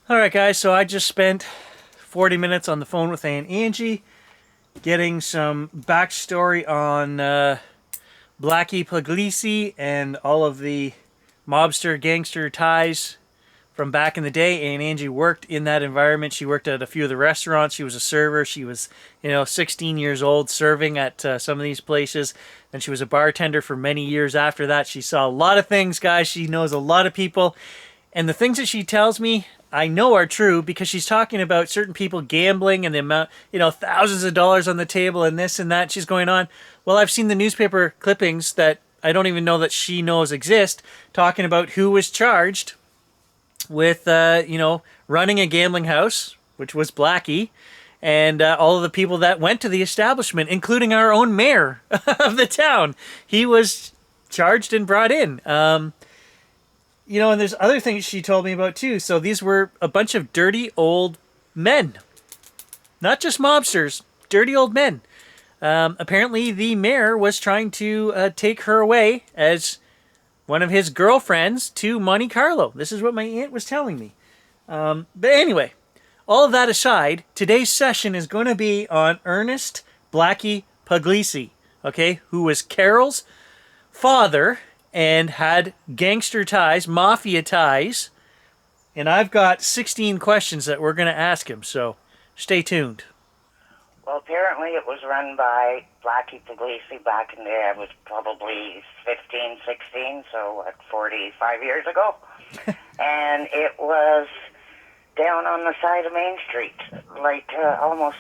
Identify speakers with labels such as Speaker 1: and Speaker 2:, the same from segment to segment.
Speaker 1: All right, guys, so I just spent 40 minutes on the phone with Aunt Angie getting some backstory on Blackie Pugliese and all of the mobster gangster ties from back in the day. Aunt Angie worked in that environment. She worked at a few of the restaurants. She was a server. She was, 16 years old serving at some of these places. Then she was a bartender for many years after that. She saw a lot of things, guys. She knows a lot of people. And the things that she tells me, I know are true because she's talking about certain people gambling and the amount, thousands of dollars on the table and this and that. She's going on. Well, I've seen the newspaper clippings that I don't even know that she knows exist, talking about who was charged with, running a gambling house, which was Blackie, and all of the people that went to the establishment, including our own mayor of the town. He was charged and brought in. And there's other things she told me about too. So these were a bunch of dirty old men, not just mobsters, dirty old men. Apparently, the mayor was trying to take her away as one of his girlfriends to Monte Carlo. This is what my aunt was telling me. But anyway, all of that aside, today's session is going to be on Ernest Blackie Pugliese, okay, who was Carol's father and had gangster ties, mafia ties. And I've got 16 questions that we're going to ask him, so stay tuned.
Speaker 2: Well, apparently it was run by Blackie Pugliese back in the day. I was probably 15, 16, so 45 years ago. And it was down on the side of Main Street, like almost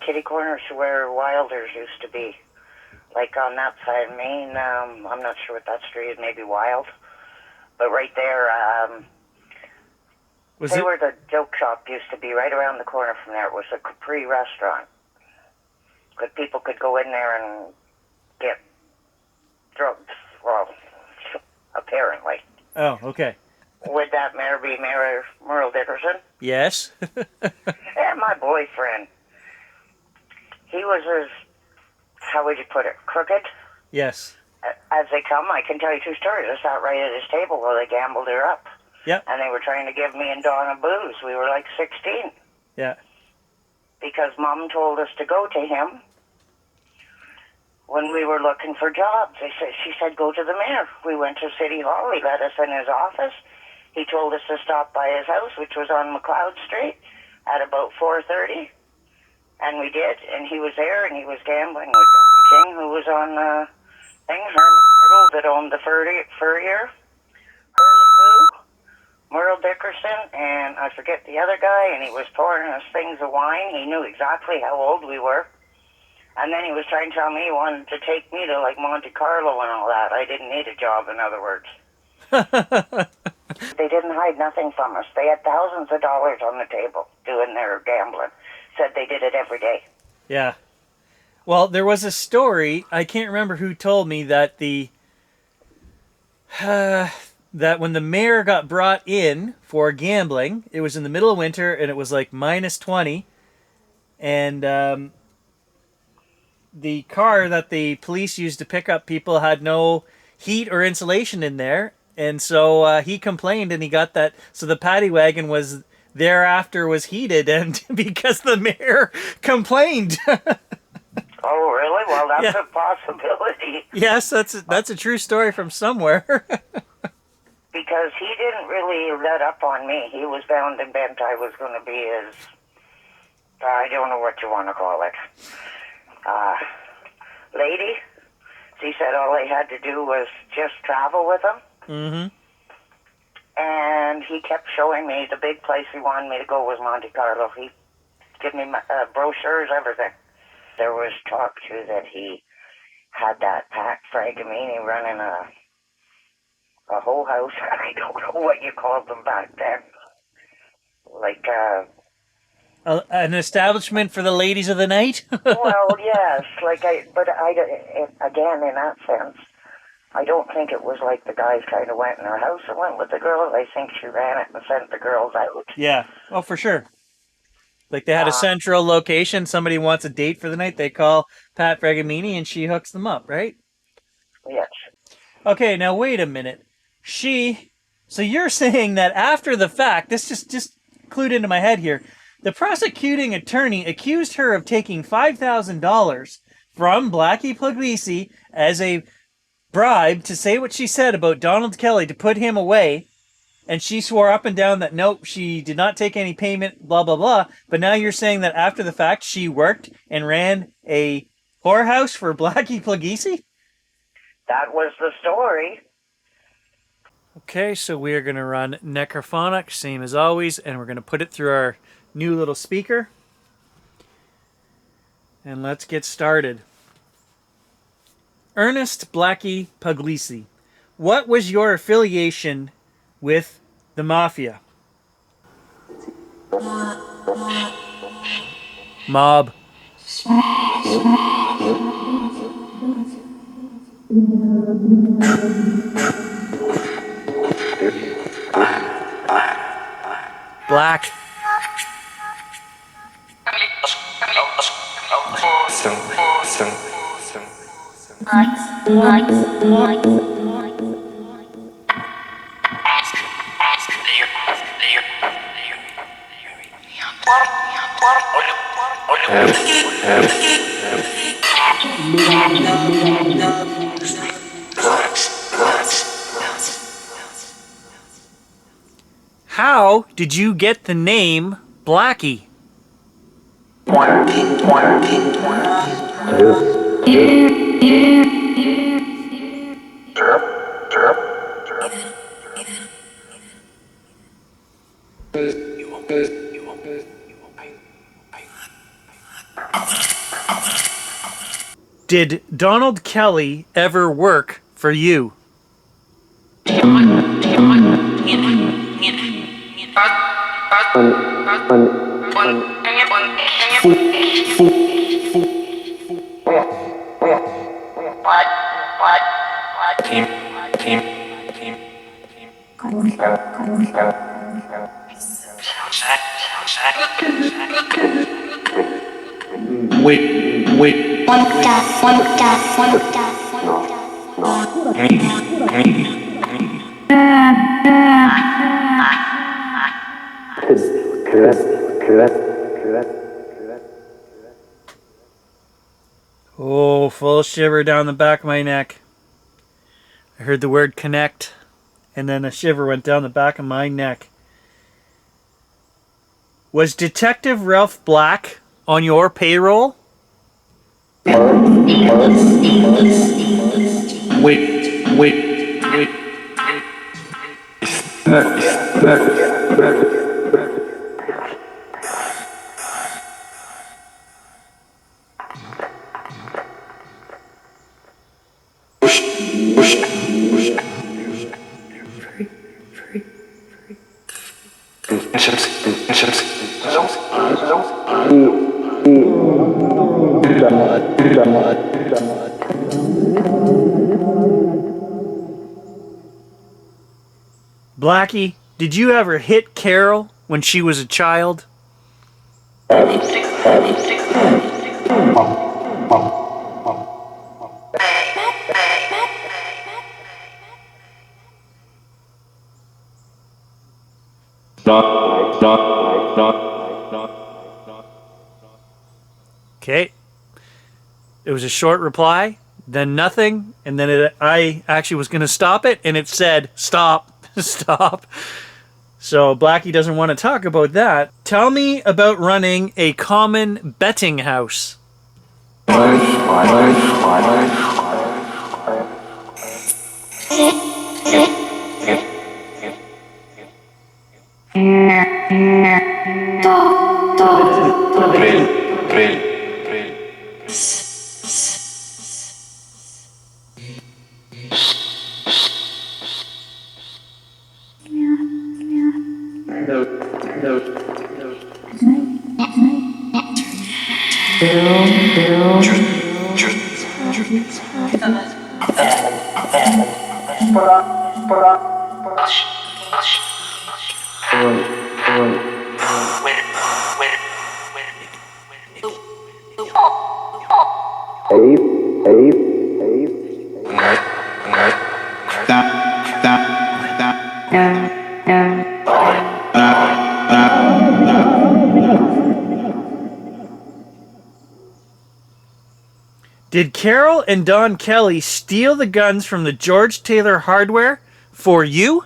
Speaker 2: kitty corner to where Wilder's used to be. Like on that side of Main, I'm not sure what that street is, maybe Wild. But right there, where the joke shop used to be, right around the corner from there, it was a Capri restaurant. But people could go in there and get drugs, well, apparently.
Speaker 1: Oh, okay.
Speaker 2: Would that mayor be Mayor Merle Dickerson?
Speaker 1: Yes.
Speaker 2: And my boyfriend. He was as, how would you put it, crooked?
Speaker 1: Yes.
Speaker 2: As they come, I can tell you two stories. I sat right at his table while they gambled her up.
Speaker 1: Yep.
Speaker 2: And they were trying to give me and Donna booze. We were like 16.
Speaker 1: Yeah.
Speaker 2: Because Mom told us to go to him when we were looking for jobs. She said, go to the mayor. We went to City Hall. He let us in his office. He told us to stop by his house, which was on McLeod Street, at about 4:30. And we did. And he was there, and he was gambling with Don King, who was on the thing, Herman Myrtle, that owned the Furrier, Hurley Who, Merle Dickerson, and I forget the other guy, and he was pouring us things of wine. He knew exactly how old we were. And then he was trying to tell me he wanted to take me to, like, Monte Carlo and all that. I didn't need a job, in other words. They didn't hide nothing from us. They had thousands of dollars on the table doing their gambling. Said they did it every day.
Speaker 1: Yeah. Well, there was a story, I can't remember who told me, that that when the mayor got brought in for gambling, it was in the middle of winter, and it was like minus 20, and the car that the police used to pick up people had no heat or insulation in there, and so he complained, and he got that, so the paddy wagon was thereafter was heated, and because the mayor complained.
Speaker 2: Oh, really? Well, that's
Speaker 1: Yeah.
Speaker 2: a possibility.
Speaker 1: Yes, that's a true story from somewhere.
Speaker 2: Because he didn't really let up on me. He was bound and bent I was going to be his, I don't know what you want to call it, lady. He said all I had to do was just travel with him.
Speaker 1: Mm-hmm.
Speaker 2: And he kept showing me the big place he wanted me to go was Monte Carlo. He gave me brochures, everything. There was talk, too, that he had that Pat Fragamini running a whole house. I don't know what you called them back then. Like,
Speaker 1: An establishment for the ladies of the night?
Speaker 2: well, yes. But again, in that sense, I don't think it was like the guys kind of went in her house and went with the girls. I think she ran it and sent the girls out.
Speaker 1: Yeah. Oh, for sure. Like they had a central location. Somebody wants a date for the night. They call Pat Fragamini and she hooks them up, right?
Speaker 2: Yes.
Speaker 1: Okay, now wait a minute. So you're saying that after the fact, this just clued into my head here. The prosecuting attorney accused her of taking $5,000 from Blackie Pugliese as a bribe to say what she said about Donald Kelly to put him away. And she swore up and down that nope, she did not take any payment, blah, blah, blah. But now you're saying that after the fact, she worked and ran a whorehouse for Blackie Pugliese?
Speaker 2: That was the story.
Speaker 1: Okay, so we are going to run Necrophonic, same as always, and we're going to put it through our new little speaker. And let's get started. Ernest Blackie Pugliese, what was your affiliation with the mafia? Mob. Black. How did you get the name Blackie? Did Donald Kelly ever work for you? Oh, full shiver down the back of my neck. I heard the word connect, and then a shiver went down the back of my neck. Was Detective Ralph Black on your payroll? Blackie, did you ever hit Carol when she was a child? Okay. It was a short reply, then nothing, and then I actually was going to stop it, and it said, stop, stop. So Blackie doesn't want to talk about that. Tell me about running a common betting house. Did Carol and Don Kelly steal the guns from the George Taylor hardware for you?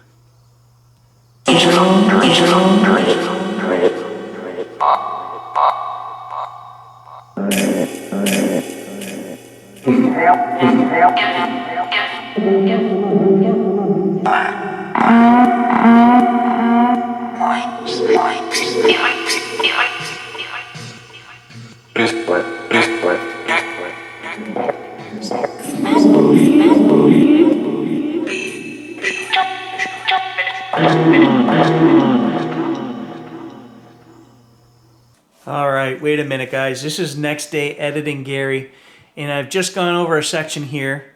Speaker 1: All right, wait a minute, guys. This is Next Day Editing Gary, and I've just gone over a section here,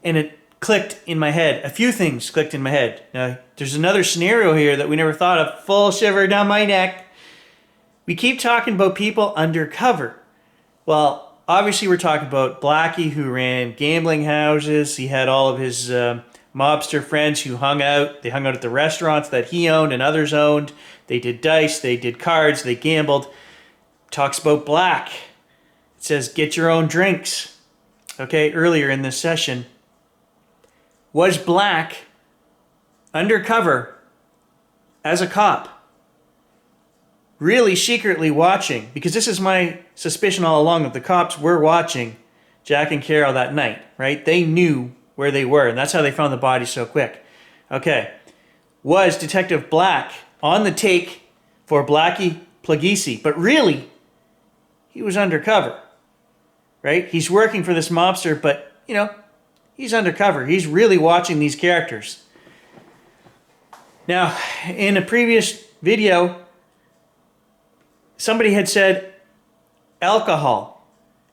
Speaker 1: and it clicked in my head. A few things clicked in my head. Now, there's another scenario here that we never thought of. Full shiver down my neck. We keep talking about people undercover. Well, obviously we're talking about Blackie, who ran gambling houses. He had all of his mobster friends who hung out. They hung out at the restaurants that he owned and others owned. They did dice, they did cards, they gambled. Talks about Black. It says, get your own drinks. Okay, earlier in this session. Was Black undercover as a cop? Really secretly watching? Because this is my suspicion all along, that the cops were watching Jack and Carol that night, right? They knew where they were, and that's how they found the body so quick. Okay. Was Detective Black on the take for Blackie Pugliese? But really, he was undercover, right? He's working for this mobster, but, you know, he's undercover. He's really watching these characters. Now, in a previous video, somebody had said alcohol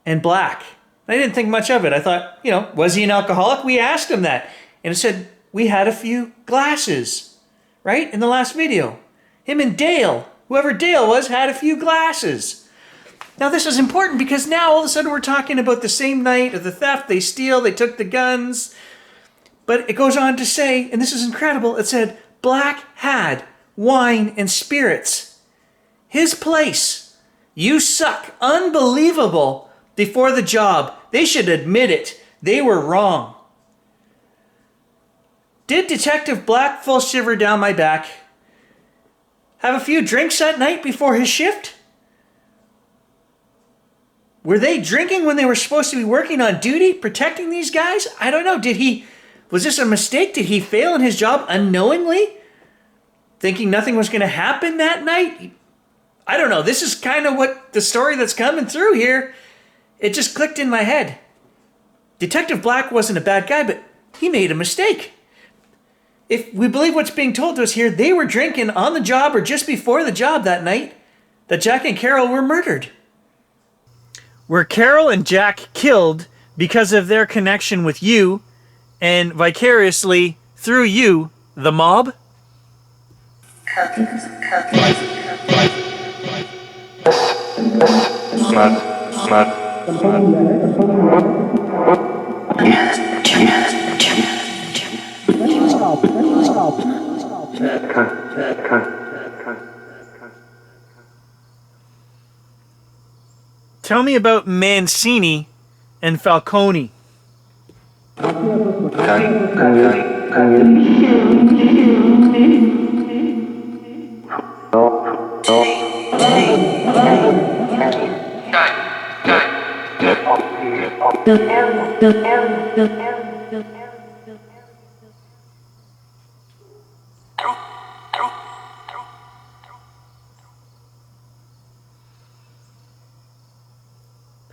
Speaker 1: and Black. I didn't think much of it. I thought, you know, was he an alcoholic? We asked him that. And it said, we had a few glasses, right? In the last video. Him and Dale, whoever Dale was, had a few glasses. Now this is important because now all of a sudden we're talking about the same night of the theft. They steal, they took the guns. But it goes on to say, and this is incredible, it said, Black had wine and spirits. His place. You suck. Unbelievable. Before the job. They should admit it. They were wrong. Did Detective Black, full shiver down my back, have a few drinks that night before his shift? Were they drinking when they were supposed to be working on duty, protecting these guys? I don't know. Was this a mistake? Did he fail in his job unknowingly? Thinking nothing was going to happen that night? I don't know. This is kind of what the story that's coming through here. It just clicked in my head. Detective Black wasn't a bad guy, but he made a mistake. If we believe what's being told to us here, they were drinking on the job or just before the job that night that Jack and Carol were murdered. Were Carol and Jack killed because of their connection with you and vicariously through you, the mob? Tell me about Mancini and Falcone.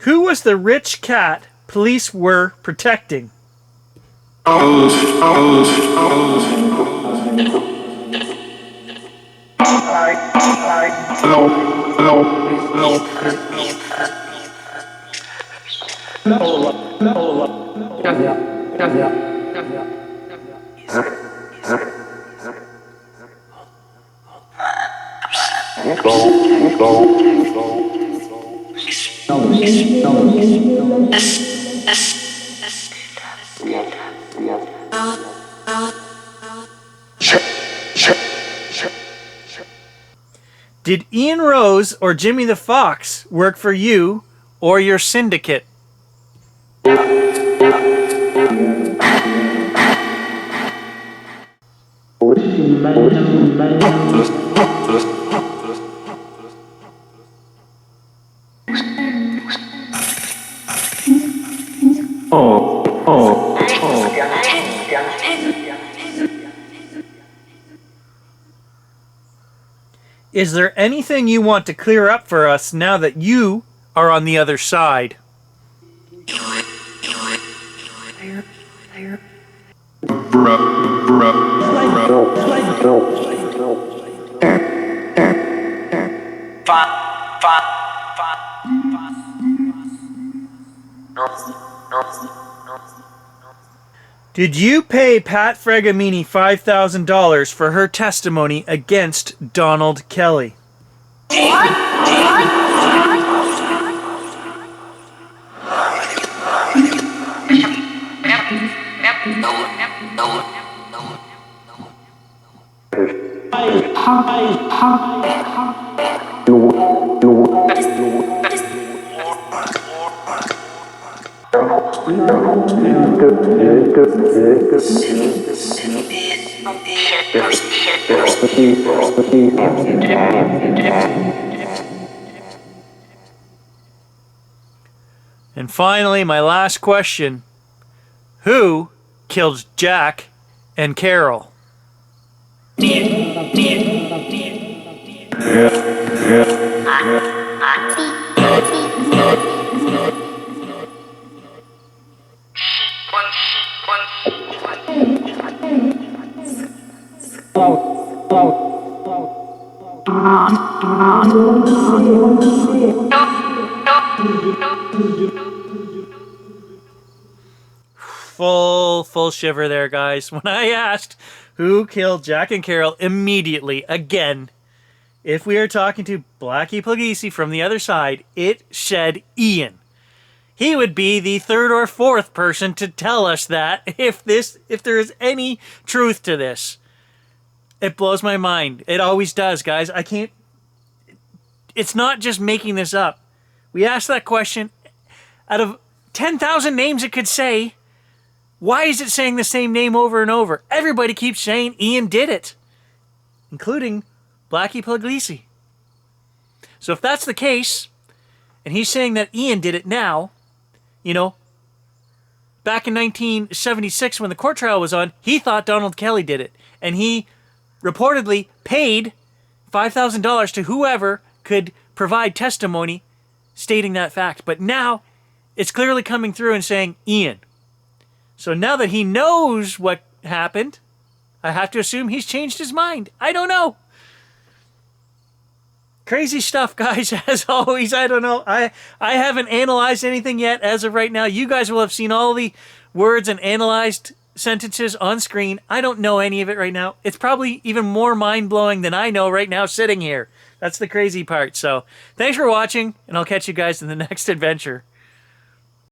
Speaker 1: Who was the rich cat police were protecting? Did Ian Rose or Jimmy the Fox work for you or your syndicate? Is there anything you want to clear up for us now that you are on the other side? Did you pay Pat Fregamini $5,000 for her testimony against Donald Kelly? And finally, my last question. Who killed Jack and Carol? Full shiver there, guys. When I asked who killed Jack and Carol, immediately, again, if we are talking to Blackie Pugliese from the other side, it said Ian. He would be the third or fourth person to tell us that if there is any truth to this. It blows my mind. It always does, guys. I can't... It's not just making this up. We asked that question. Out of 10,000 names it could say, why is it saying the same name over and over? Everybody keeps saying Ian did it, including Blackie Pugliese. So if that's the case, and he's saying that Ian did it now, you know, back in 1976 when the court trial was on, he thought Donald Kelly did it. And he reportedly paid $5,000 to whoever could provide testimony stating that fact. But now it's clearly coming through and saying Ian. So now that he knows what happened, I have to assume he's changed his mind. I don't know. Crazy stuff, guys. As always, I don't know. I haven't analyzed anything yet as of right now. You guys will have seen all the words and analyzed sentences on screen. I don't know any of it right now. It's probably even more mind-blowing than I know right now sitting here. That's the crazy part. So thanks for watching, and I'll catch you guys in the next adventure.